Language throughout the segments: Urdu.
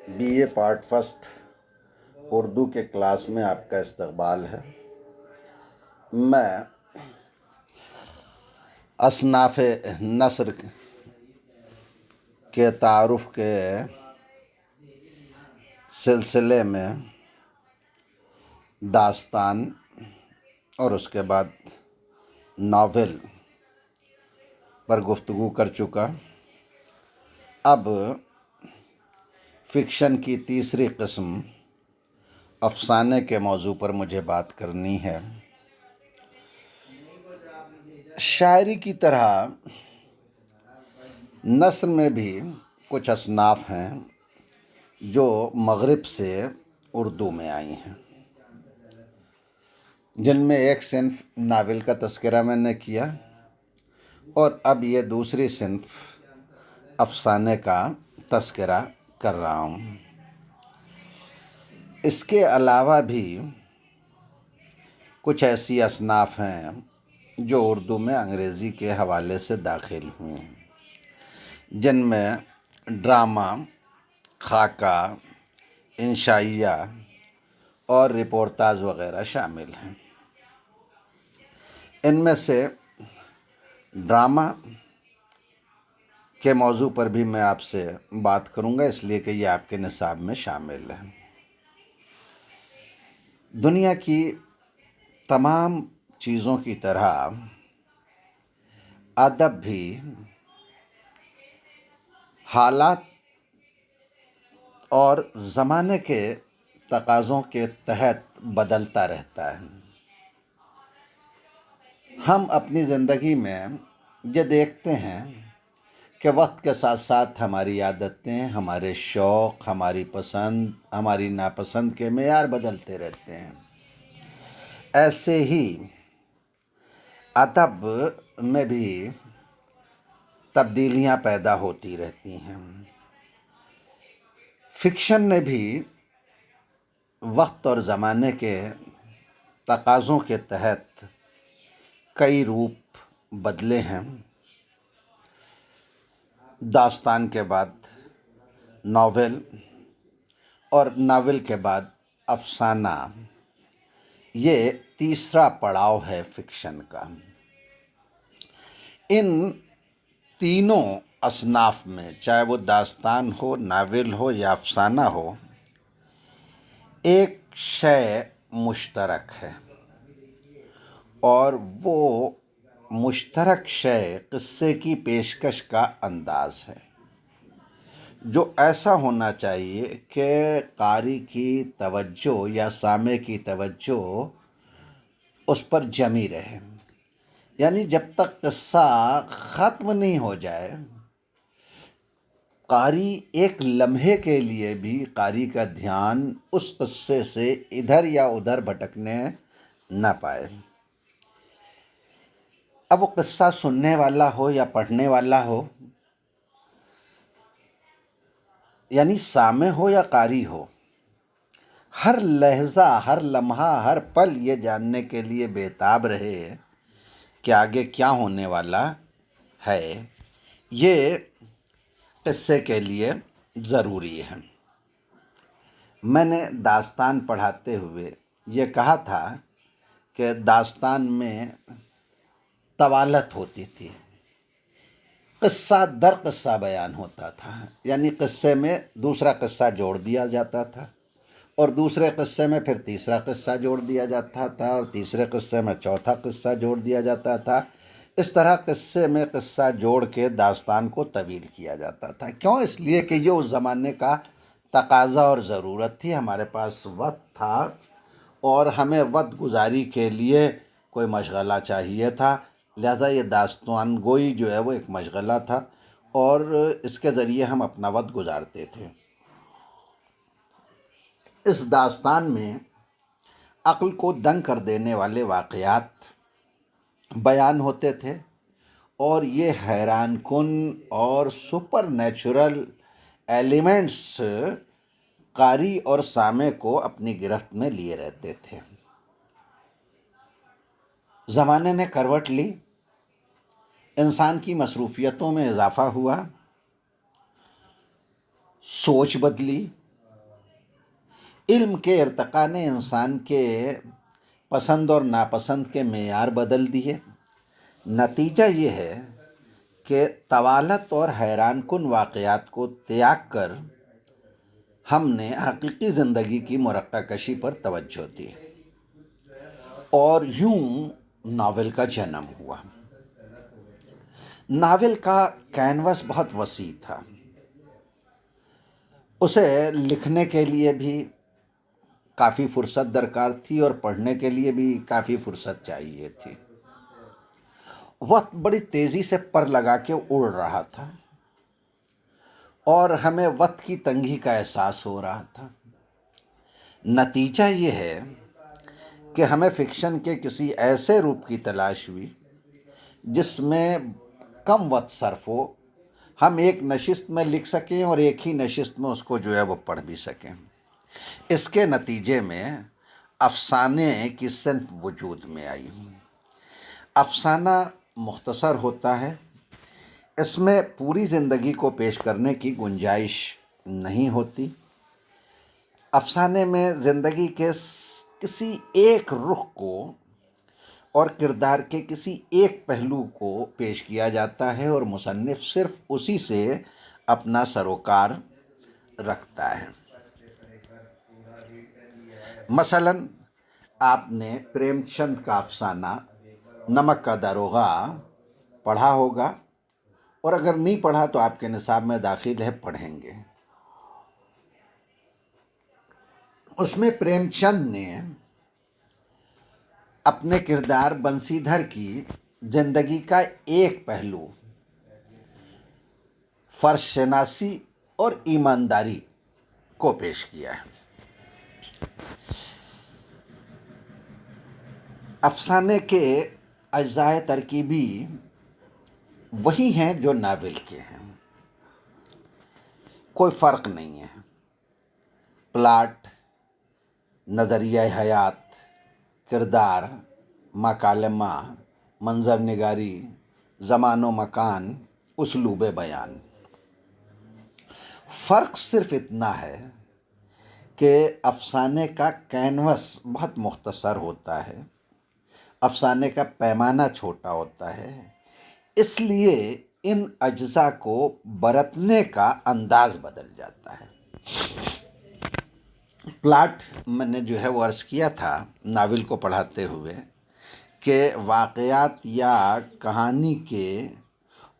BA پارٹ فرسٹ اردو کے کلاس میں آپ کا استقبال ہے۔ میں اصناف نثر کے تعارف کے سلسلے میں داستان اور اس کے بعد ناول پر گفتگو کر چکا۔ اب فکشن کی تیسری قسم افسانے کے موضوع پر مجھے بات کرنی ہے۔ شاعری کی طرح نثر میں بھی کچھ اصناف ہیں جو مغرب سے اردو میں آئی ہیں، جن میں ایک صنف ناول کا تذکرہ میں نے کیا اور اب یہ دوسری صنف افسانے کا تذکرہ کر رہا ہوں۔ اس کے علاوہ بھی کچھ ایسی اصناف ہیں جو اردو میں انگریزی کے حوالے سے داخل ہوئے ہیں، جن میں ڈرامہ، خاکہ، انشائیہ اور رپورتاج وغیرہ شامل ہیں۔ ان میں سے ڈرامہ کے موضوع پر بھی میں آپ سے بات کروں گا، اس لیے کہ یہ آپ کے نصاب میں شامل ہے۔ دنیا کی تمام چیزوں کی طرح ادب بھی حالات اور زمانے کے تقاضوں کے تحت بدلتا رہتا ہے۔ ہم اپنی زندگی میں یہ دیکھتے ہیں کہ وقت کے ساتھ ساتھ ہماری عادتیں، ہمارے شوق، ہماری پسند، ہماری ناپسند کے معیار بدلتے رہتے ہیں۔ ایسے ہی ادب میں بھی تبدیلیاں پیدا ہوتی رہتی ہیں۔ فکشن نے بھی وقت اور زمانے کے تقاضوں کے تحت کئی روپ بدلے ہیں۔ داستان کے بعد ناول اور ناول کے بعد افسانہ، یہ تیسرا پڑاؤ ہے فکشن کا۔ ان تینوں اصناف میں، چاہے وہ داستان ہو، ناول ہو یا افسانہ ہو، ایک شے مشترک ہے، اور وہ مشترک شے قصے کی پیشکش کا انداز ہے، جو ایسا ہونا چاہیے کہ قاری کی توجہ یا سامع کی توجہ اس پر جمی رہے۔ یعنی جب تک قصہ ختم نہیں ہو جائے، قاری ایک لمحے کے لیے بھی قاری کا دھیان اس قصے سے ادھر یا ادھر بھٹکنے نہ پائے۔ اب وہ قصہ سننے والا ہو یا پڑھنے والا ہو، یعنی سامع ہو یا قاری ہو، ہر لحظہ، ہر لمحہ، ہر پل یہ جاننے کے لیے بےتاب رہے کہ آگے کیا ہونے والا ہے۔ یہ قصے کے لیے ضروری ہے۔ میں نے داستان پڑھاتے ہوئے یہ کہا تھا کہ داستان میں طوالت ہوتی تھی، قصہ در قصہ بیان ہوتا تھا، یعنی قصے میں دوسرا قصہ جوڑ دیا جاتا تھا، اور دوسرے قصے میں پھر تیسرا قصہ جوڑ دیا جاتا تھا، اور تیسرے قصے میں چوتھا قصہ جوڑ دیا جاتا تھا۔ اس طرح قصے میں قصہ جوڑ کے داستان کو طویل کیا جاتا تھا۔ کیوں؟ اس لیے کہ یہ اس زمانے کا تقاضا اور ضرورت تھی۔ ہمارے پاس وقت تھا اور ہمیں وقت گزاری کے لیے کوئی مشغلہ چاہیے تھا، لہذا یہ داستان گوئی جو ہے وہ ایک مشغلہ تھا، اور اس کے ذریعے ہم اپنا وقت گزارتے تھے۔ اس داستان میں عقل کو دنگ کر دینے والے واقعات بیان ہوتے تھے، اور یہ حیران کن اور سپر نیچرل ایلیمنٹس قاری اور سامع کو اپنی گرفت میں لیے رہتے تھے۔ زمانے نے کروٹ لی، انسان کی مصروفیتوں میں اضافہ ہوا، سوچ بدلی، علم کے ارتقاء نے انسان کے پسند اور ناپسند کے معیار بدل دیے۔ نتیجہ یہ ہے کہ طوالت اور حیران کن واقعات کو تیاگ کر ہم نے حقیقی زندگی کی مرقع کشی پر توجہ دی، اور یوں ناول کا جنم ہوا۔ ناول کا کینوس بہت وسیع تھا، اسے لکھنے کے لیے بھی کافی فرصت درکار تھی اور پڑھنے کے لیے بھی کافی فرصت چاہیے تھی۔ وقت بڑی تیزی سے پر لگا کے اڑ رہا تھا اور ہمیں وقت کی تنگی کا احساس ہو رہا تھا۔ نتیجہ یہ ہے کہ ہمیں فکشن کے کسی ایسے روپ کی تلاش ہوئی جس میں کم وقت صرف ہو، ہم ایک نشست میں لکھ سکیں اور ایک ہی نشست میں اس کو جو ہے وہ پڑھ بھی سکیں۔ اس کے نتیجے میں افسانے کی صنف وجود میں آئی۔ افسانہ مختصر ہوتا ہے، اس میں پوری زندگی کو پیش کرنے کی گنجائش نہیں ہوتی۔ افسانے میں زندگی کے کسی ایک رخ کو اور کردار کے کسی ایک پہلو کو پیش کیا جاتا ہے اور مصنف صرف اسی سے اپنا سروکار رکھتا ہے۔ مثلاً آپ نے پریم چند کا افسانہ نمک کا داروغہ پڑھا ہوگا، اور اگر نہیں پڑھا تو آپ کے نصاب میں داخل ہے، پڑھیں گے۔ اس میں پریم چند نے اپنے کردار بنسی دھر کی زندگی کا ایک پہلو، فرض شناسی اور ایمانداری کو پیش کیا ہے۔ افسانے کے اجزائے ترکیبی وہی ہیں جو ناول کے ہیں، کوئی فرق نہیں ہے۔ پلاٹ، نظریہ حیات، کردار، مکالمہ، منظر نگاری، زمان و مکان، اسلوب بیان۔ فرق صرف اتنا ہے کہ افسانے کا کینوس بہت مختصر ہوتا ہے، افسانے کا پیمانہ چھوٹا ہوتا ہے، اس لیے ان اجزاء کو برتنے کا انداز بدل جاتا ہے۔ پلاٹ میں نے جو ہے وہ عرض کیا تھا ناول کو پڑھاتے ہوئے کہ واقعات یا کہانی کے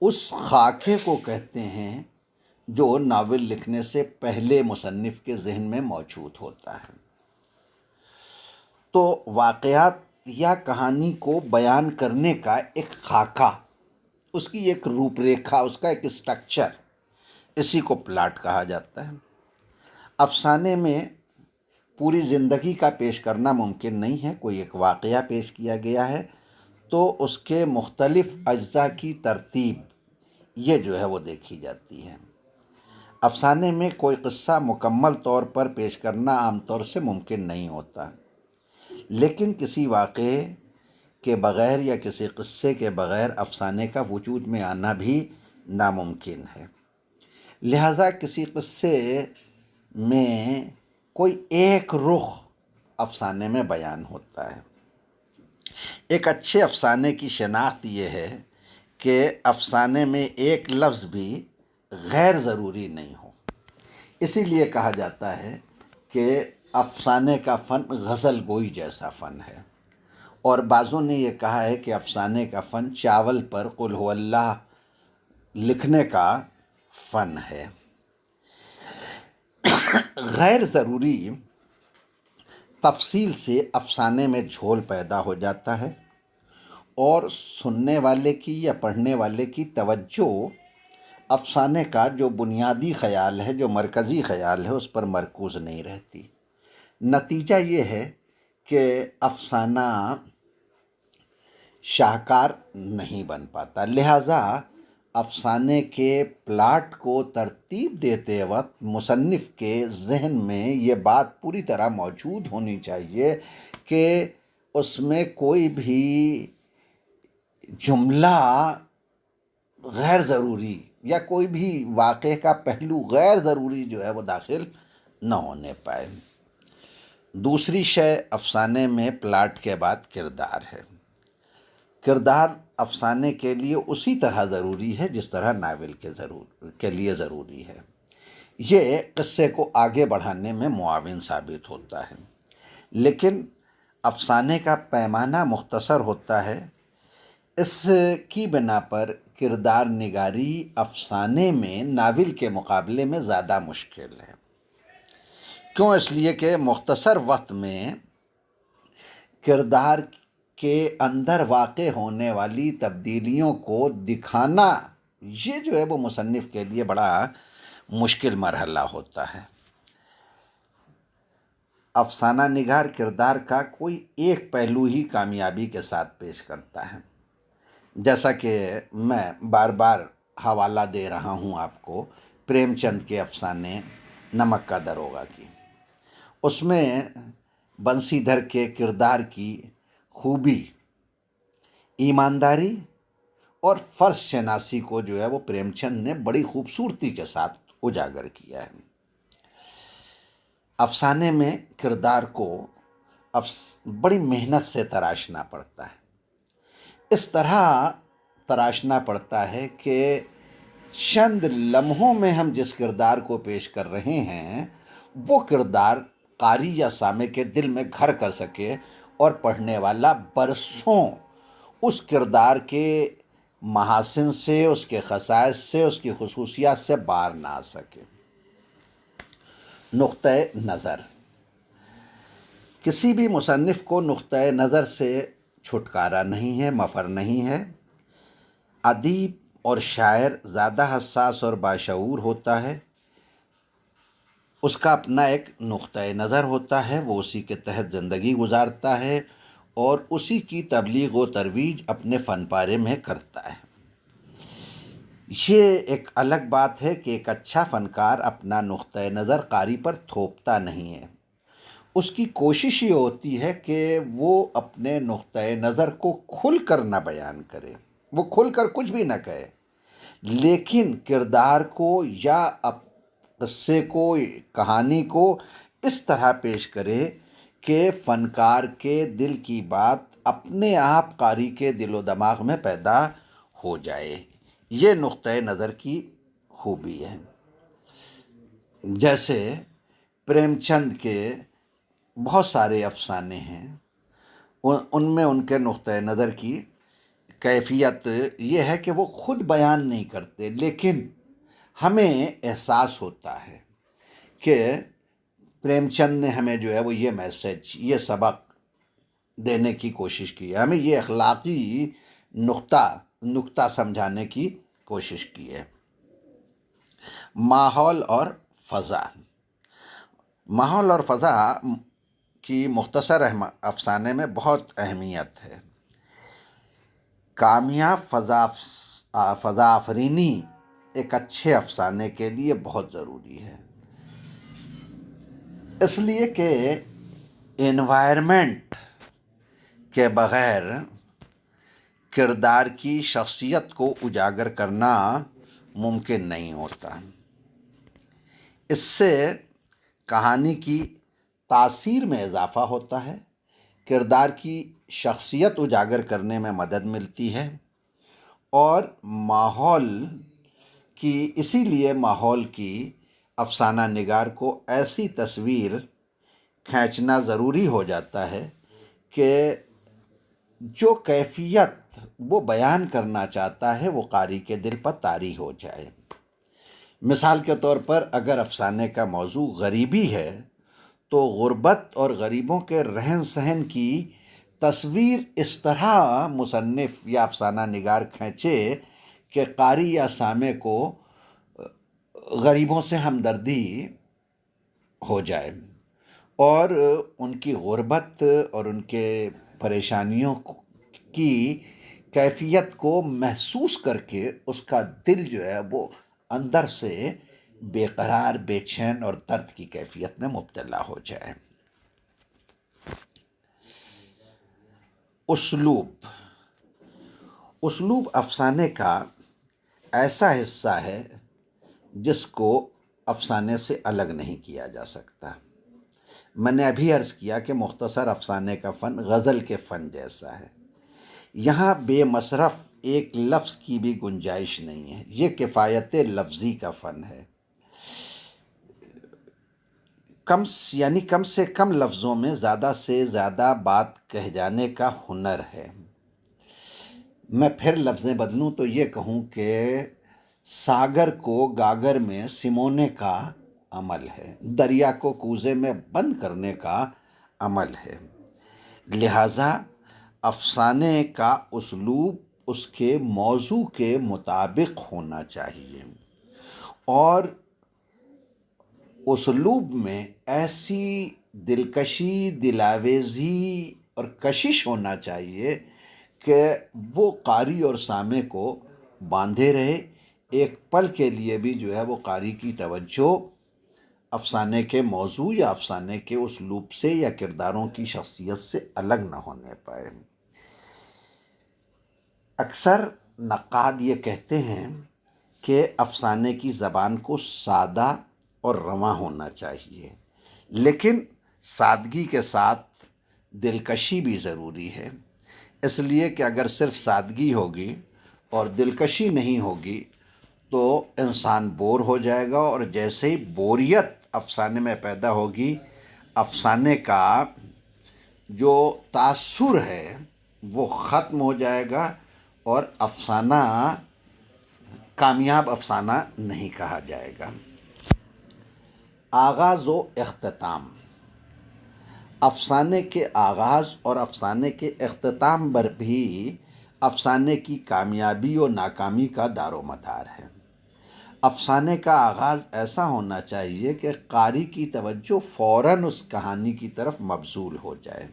اس خاکے کو کہتے ہیں جو ناول لکھنے سے پہلے مصنف کے ذہن میں موجود ہوتا ہے۔ تو واقعات یا کہانی کو بیان کرنے کا ایک خاکہ، اس کی ایک روپ ریکھا، اس کا ایک اسٹرکچر، اسی کو پلاٹ کہا جاتا ہے۔ افسانے میں پوری زندگی کا پیش کرنا ممکن نہیں ہے۔ کوئی ایک واقعہ پیش کیا گیا ہے تو اس کے مختلف اجزاء کی ترتیب یہ جو ہے وہ دیکھی جاتی ہے۔ افسانے میں کوئی قصہ مکمل طور پر پیش کرنا عام طور سے ممکن نہیں ہوتا، لیکن کسی واقعے کے بغیر یا کسی قصے کے بغیر افسانے کا وجود میں آنا بھی ناممکن ہے۔ لہٰذا کسی قصے میں کوئی ایک رخ افسانے میں بیان ہوتا ہے۔ ایک اچھے افسانے کی شناخت یہ ہے کہ افسانے میں ایک لفظ بھی غیر ضروری نہیں ہو۔ اسی لیے کہا جاتا ہے کہ افسانے کا فن غزل گوئی جیسا فن ہے، اور بعضوں نے یہ کہا ہے کہ افسانے کا فن چاول پر قل هو اللہ لکھنے کا فن ہے۔ غیر ضروری تفصیل سے افسانے میں جھول پیدا ہو جاتا ہے اور سننے والے کی یا پڑھنے والے کی توجہ افسانے کا جو بنیادی خیال ہے، جو مرکزی خیال ہے، اس پر مرکوز نہیں رہتی۔ نتیجہ یہ ہے کہ افسانہ شاہکار نہیں بن پاتا۔ لہٰذا افسانے کے پلاٹ کو ترتیب دیتے وقت مصنف کے ذہن میں یہ بات پوری طرح موجود ہونی چاہیے کہ اس میں کوئی بھی جملہ غیر ضروری یا کوئی بھی واقعے کا پہلو غیر ضروری جو ہے وہ داخل نہ ہونے پائے۔ دوسری شے افسانے میں پلاٹ کے بعد کردار ہے۔ کردار افسانے کے لیے اسی طرح ضروری ہے جس طرح ناول کے لیے ضروری ہے۔ یہ قصے کو آگے بڑھانے میں معاون ثابت ہوتا ہے، لیکن افسانے کا پیمانہ مختصر ہوتا ہے۔ اس کی بنا پر کردار نگاری افسانے میں ناول کے مقابلے میں زیادہ مشکل ہے۔ کیوں؟ اس لیے کہ مختصر وقت میں کردار کے اندر واقع ہونے والی تبدیلیوں کو دکھانا، یہ جو ہے وہ مصنف کے لیے بڑا مشکل مرحلہ ہوتا ہے۔ افسانہ نگار کردار کا کوئی ایک پہلو ہی کامیابی کے ساتھ پیش کرتا ہے۔ جیسا کہ میں بار بار حوالہ دے رہا ہوں آپ کو پریم چند کے افسانے نمک کا داروغہ کی، اس میں بنسی دھر کے کردار کی خوبی، ایمانداری اور فرض شناسی کو جو ہے وہ پریم چند نے بڑی خوبصورتی کے ساتھ اجاگر کیا ہے۔ افسانے میں کردار کو بڑی محنت سے تراشنا پڑتا ہے۔ اس طرح تراشنا پڑتا ہے کہ چند لمحوں میں ہم جس کردار کو پیش کر رہے ہیں وہ کردار قاری یا سامع کے دل میں گھر کر سکے اور پڑھنے والا برسوں اس کردار کے محاسن سے، اس کے خصائص سے، اس کی خصوصیات سے باہر نہ آ سکے۔ نقطۂ نظر: کسی بھی مصنف کو نقطۂ نظر سے چھٹکارا نہیں ہے، مفر نہیں ہے۔ ادیب اور شاعر زیادہ حساس اور باشعور ہوتا ہے، اس کا اپنا ایک نقطۂ نظر ہوتا ہے، وہ اسی کے تحت زندگی گزارتا ہے اور اسی کی تبلیغ و ترویج اپنے فن پارے میں کرتا ہے۔ یہ ایک الگ بات ہے کہ ایک اچھا فنکار اپنا نقطۂ نظر قاری پر تھوپتا نہیں ہے۔ اس کی کوشش یہ ہوتی ہے کہ وہ اپنے نقطۂ نظر کو کھل کر نہ بیان کرے، وہ کھل کر کچھ بھی نہ کہے، لیکن کردار کو یا قصے کو، کہانی کو اس طرح پیش کرے کہ فنکار کے دل کی بات اپنے آپ قاری کے دل و دماغ میں پیدا ہو جائے۔ یہ نقطۂ نظر کی خوبی ہے۔ جیسے پریم چند کے بہت سارے افسانے ہیں، ان میں ان کے نقطۂ نظر کی کیفیت یہ ہے کہ وہ خود بیان نہیں کرتے، لیکن ہمیں احساس ہوتا ہے کہ پریم چند نے ہمیں جو ہے وہ یہ میسج، یہ سبق دینے کی کوشش کی ہے، ہمیں یہ اخلاقی نقطہ سمجھانے کی کوشش کی ہے۔ ماحول اور فضا: ماحول اور فضا کی مختصر افسانے میں بہت اہمیت ہے۔ کامیاب فضا آفرینی ایک اچھے افسانے کے لیے بہت ضروری ہے، اس لیے کہ انوائرمنٹ کے بغیر کردار کی شخصیت کو اجاگر کرنا ممکن نہیں ہوتا۔ اس سے کہانی کی تاثیر میں اضافہ ہوتا ہے، کردار کی شخصیت اجاگر کرنے میں مدد ملتی ہے، اور اسی لیے ماحول کی افسانہ نگار کو ایسی تصویر کھینچنا ضروری ہو جاتا ہے کہ جو کیفیت وہ بیان کرنا چاہتا ہے وہ قاری کے دل پر طاری ہو جائے۔ مثال کے طور پر اگر افسانے کا موضوع غریبی ہے تو غربت اور غریبوں کے رہن سہن کی تصویر اس طرح مصنف یا افسانہ نگار کھینچے کہ قاری یا سامع کو غریبوں سے ہمدردی ہو جائے اور ان کی غربت اور ان کے پریشانیوں کی کیفیت کو محسوس کر کے اس کا دل جو ہے وہ اندر سے بے قرار، بے چین اور درد کی کیفیت میں مبتلا ہو جائے۔ اسلوب افسانے کا ایسا حصہ ہے جس کو افسانے سے الگ نہیں کیا جا سکتا۔ میں نے ابھی عرض کیا کہ مختصر افسانے کا فن غزل کے فن جیسا ہے، یہاں بے مصرف ایک لفظ کی بھی گنجائش نہیں ہے، یہ کفایت لفظی کا فن ہے، کم سے کم لفظوں میں زیادہ سے زیادہ بات کہہ جانے کا ہنر ہے۔ میں پھر لفظیں بدلوں تو یہ کہوں کہ ساگر کو گاگر میں سمونے کا عمل ہے، دریا کو کوزے میں بند کرنے کا عمل ہے، لہٰذا افسانے کا اسلوب اس کے موضوع کے مطابق ہونا چاہیے، اور اسلوب میں ایسی دلکشی، دلاویزی اور کشش ہونا چاہیے کہ وہ قاری اور سامع کو باندھے رہے، ایک پل کے لیے بھی جو ہے وہ قاری کی توجہ افسانے کے موضوع یا افسانے کے اسلوب سے یا کرداروں کی شخصیت سے الگ نہ ہونے پائے۔ اکثر نقاد یہ کہتے ہیں کہ افسانے کی زبان کو سادہ اور رواں ہونا چاہیے، لیکن سادگی کے ساتھ دلکشی بھی ضروری ہے، اس لیے کہ اگر صرف سادگی ہوگی اور دلکشی نہیں ہوگی تو انسان بور ہو جائے گا، اور جیسے ہی بوریت افسانے میں پیدا ہوگی، افسانے کا جو تاثر ہے وہ ختم ہو جائے گا، اور افسانہ کامیاب افسانہ نہیں کہا جائے گا۔ آغاز و اختتام، افسانے کے آغاز اور افسانے کے اختتام پر بھی افسانے کی کامیابی و ناکامی کا دار و مدار ہے۔ افسانے کا آغاز ایسا ہونا چاہیے کہ قاری کی توجہ فوراً اس کہانی کی طرف مبذول ہو جائے۔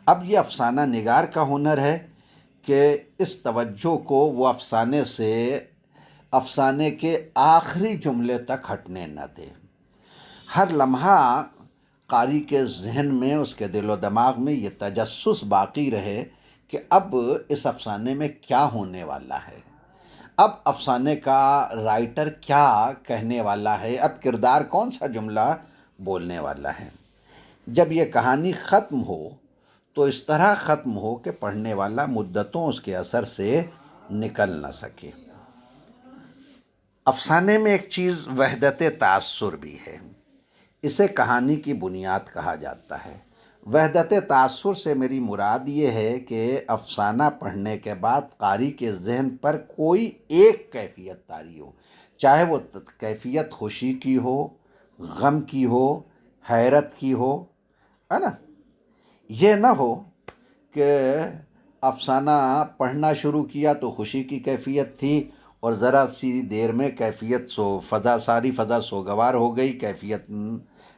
اب یہ افسانہ نگار کا ہنر ہے کہ اس توجہ کو وہ افسانے کے آخری جملے تک ہٹنے نہ دے، ہر لمحہ قاری کے ذہن میں، اس کے دل و دماغ میں یہ تجسس باقی رہے کہ اب اس افسانے میں کیا ہونے والا ہے، اب افسانے کا رائٹر کیا کہنے والا ہے، اب کردار کون سا جملہ بولنے والا ہے۔ جب یہ کہانی ختم ہو تو اس طرح ختم ہو کہ پڑھنے والا مدتوں اس کے اثر سے نکل نہ سکے۔ افسانے میں ایک چیز وحدت تاثر بھی ہے، اسے کہانی کی بنیاد کہا جاتا ہے۔ وحدت تاثر سے میری مراد یہ ہے کہ افسانہ پڑھنے کے بعد قاری کے ذہن پر کوئی ایک کیفیت طاری ہو، چاہے وہ کیفیت خوشی کی ہو، غم کی ہو، حیرت کی ہو، ہے نا۔ یہ نہ ہو کہ افسانہ پڑھنا شروع کیا تو خوشی کی کیفیت تھی، اور ذرا سی دیر میں کیفیت ساری فضا سوگوار ہو گئی، کیفیت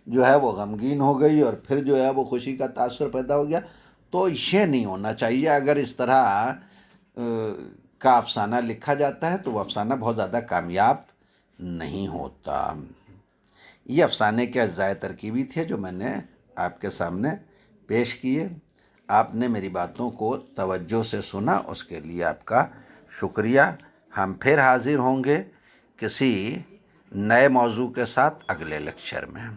جو ہے وہ غمگین ہو گئی، اور پھر جو ہے وہ خوشی کا تاثر پیدا ہو گیا۔ تو یہ نہیں ہونا چاہیے۔ اگر اس طرح کا افسانہ لکھا جاتا ہے تو وہ افسانہ بہت زیادہ کامیاب نہیں ہوتا۔ یہ افسانے کے اجزائے ترکیبی تھے جو میں نے آپ کے سامنے پیش کیے۔ آپ نے میری باتوں کو توجہ سے سنا، اس کے لیے آپ کا شکریہ۔ ہم پھر حاضر ہوں گے کسی نئے موضوع کے ساتھ اگلے لیکچر میں۔